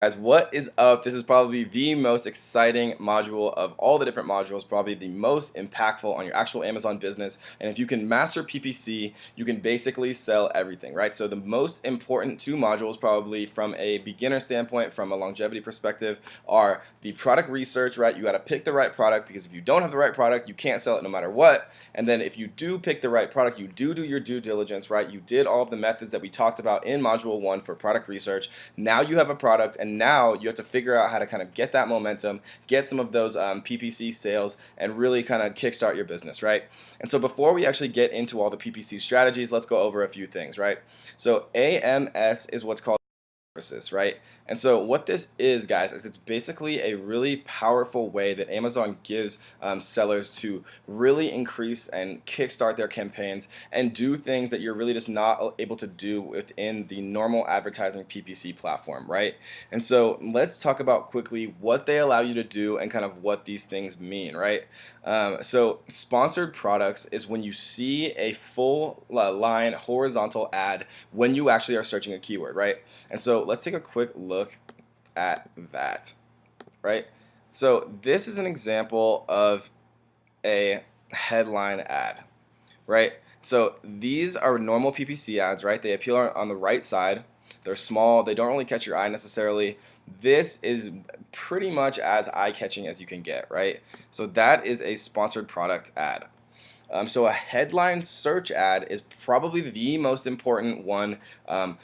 Guys, what is up? This is probably the most exciting module of all the different modules, probably the most impactful on your actual Amazon business. And if you can master PPC, you can basically sell everything, right? So the most important two modules, probably from a beginner standpoint, from a longevity perspective, are the product research, right? You got to pick the right product, because if you don't have the right product, you can't sell it no matter what. And then if you do pick the right product, you do your due diligence, right? You did all of the methods that we talked about in module 1 for product research. Now you have a product, and now you have to figure out how to kind of get that momentum, get some of those PPC sales, and really kind of kickstart your business, right? And so before we actually get into all the PPC strategies, let's go over a few things, right? So AMS is what's called services, right? And so what this is, guys, is it's basically a really powerful way that Amazon gives sellers to really increase and kickstart their campaigns and do things that you're really just not able to do within the normal advertising PPC platform, right? And so let's talk about quickly what they allow you to do and kind of what these things mean, right? So sponsored products is when you see a full line horizontal ad when you actually are searching a keyword, right? And so let's take a quick look at that, right? So this is an example of a headline ad, right? So these are normal PPC ads, right? They appear on the right side. They're small. They don't really catch your eye necessarily. This is pretty much as eye-catching as you can get, right? So that is a sponsored product ad. So a headline search ad is probably the most important one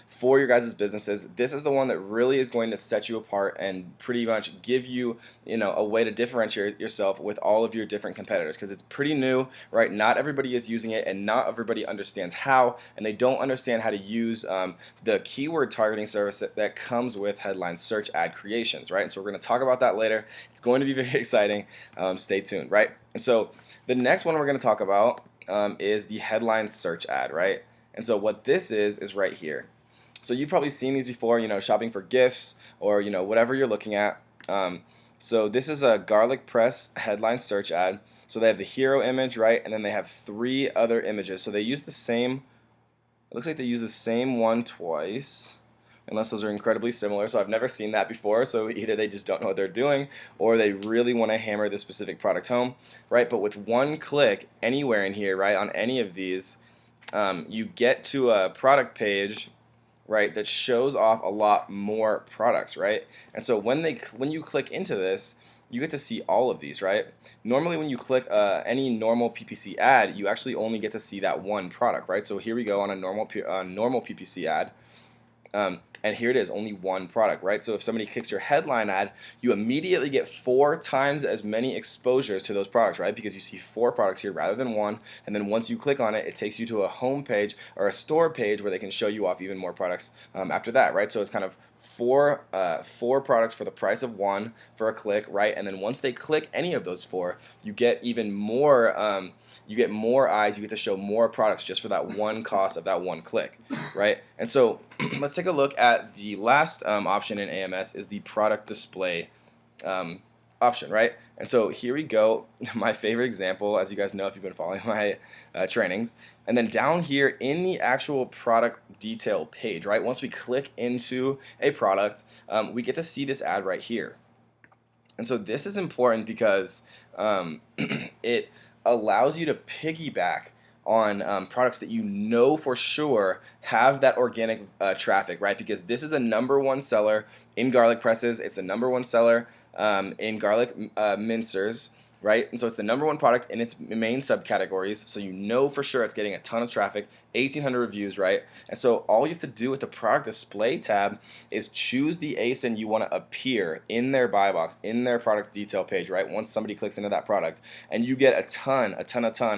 for your guys' businesses. This is the one that really is going to set you apart and pretty much give you, a way to differentiate yourself with all of your different competitors, because it's pretty new, right? Not everybody is using it, and not everybody understands how, and they don't understand how to use the keyword targeting service that comes with headline search ad creations, right? And so we're going to talk about that later. It's going to be very exciting. Stay tuned, right? And so the next one we're going to talk about is the headline search ad, right? And so what this is right here. So you've probably seen these before, shopping for gifts or, whatever you're looking at. So this is a garlic press headline search ad. So they have the hero image, right? And then they have 3 other images. So they use the same, it looks like they use the same one twice, unless those are incredibly similar. So I've never seen that before. So either they just don't know what they're doing, or they really want to hammer this specific product home, right? But with one click anywhere in here, right, on any of these, you get to a product page, right, that shows off a lot more products, right? And so when you click into this, you get to see all of these, right? Normally, when you click any normal PPC ad, you actually only get to see that one product, right? So here we go on a normal PPC ad. And here it is, only one product, right? So if somebody clicks your headline ad, you immediately get 4 times as many exposures to those products, right? Because you see 4 products here rather than one. And then once you click on it, it takes you to a home page or a store page where they can show you off even more products after that, right? So it's kind of four products for the price of one for a click, right? And then once they click any of those 4, you get even more. You get more eyes. You get to show more products just for that one cost of that one click, right? And so let's take a look at the last option in AMS is the product display option, right? And so here we go. My favorite example, as you guys know if you've been following my trainings. And then down here in the actual product detail page, right? Once we click into a product, we get to see this ad right here. And so this is important because it allows you to piggyback on products that you know for sure have that organic traffic, right? Because this is the number one seller in garlic presses. It's the number one seller in garlic mincers, right? And so it's the number one product in its main subcategories. So you know for sure it's getting a ton of traffic, 1,800 reviews, right? And so all you have to do with the product display tab is choose the ASIN you want to appear in their buy box, in their product detail page, right? Once somebody clicks into that product, and you get a ton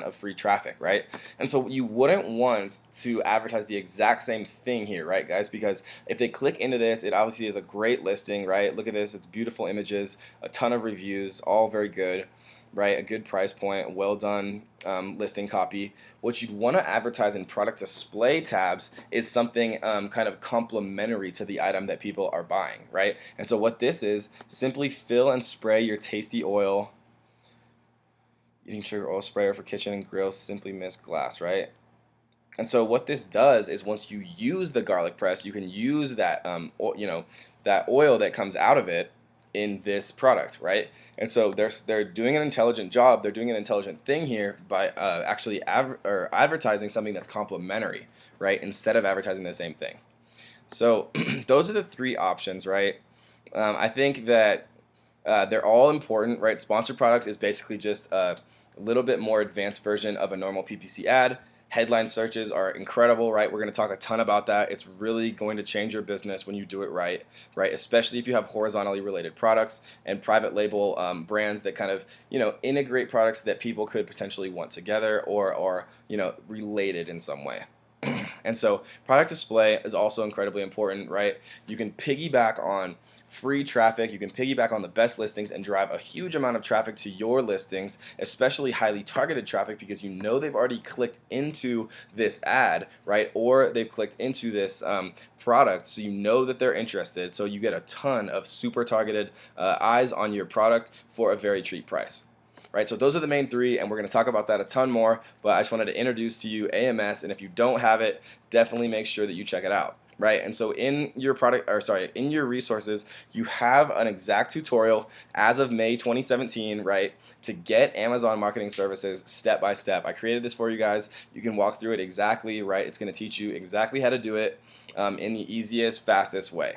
of free traffic, right? And so you wouldn't want to advertise the exact same thing here, right, guys? Because if they click into this, it obviously is a great listing, right? Look at this, it's beautiful images, a ton of reviews, all very good, right? A good price point, well done listing copy. What you'd want to advertise in product display tabs is something kind of complementary to the item that people are buying, right? And so what this is, simply fill and spray your tasty oil, eating sugar oil sprayer for kitchen and grill, Simply Mist glass, right? And so what this does is once you use the garlic press, you can use that that oil that comes out of it in this product, right? And so they're doing an intelligent job. They're doing an intelligent thing here by actually advertising something that's complementary, right? Instead of advertising the same thing. So those are the three options, right? I think that they're all important, right? Sponsored products is basically just a little bit more advanced version of a normal PPC ad. Headline searches are incredible, right? We're going to talk a ton about that. It's really going to change your business when you do it right, right? Especially if you have horizontally related products and private label brands that kind of, integrate products that people could potentially want together or are, related in some way. And so product display is also incredibly important, right? You can piggyback on free traffic, you can piggyback on the best listings and drive a huge amount of traffic to your listings, especially highly targeted traffic, because you know they've already clicked into this ad, right? Or they've clicked into this product, so you know that they're interested. So you get a ton of super targeted eyes on your product for a very cheap price. Right, so those are the main three, and we're going to talk about that a ton more, but I just wanted to introduce to you AMS, and if you don't have it, definitely make sure that you check it out. Right, and so in your in your resources, you have an exact tutorial as of May 2017, right, to get Amazon Marketing Services step by step. I created this for you guys. You can walk through it exactly, right? It's going to teach you exactly how to do it in the easiest, fastest way.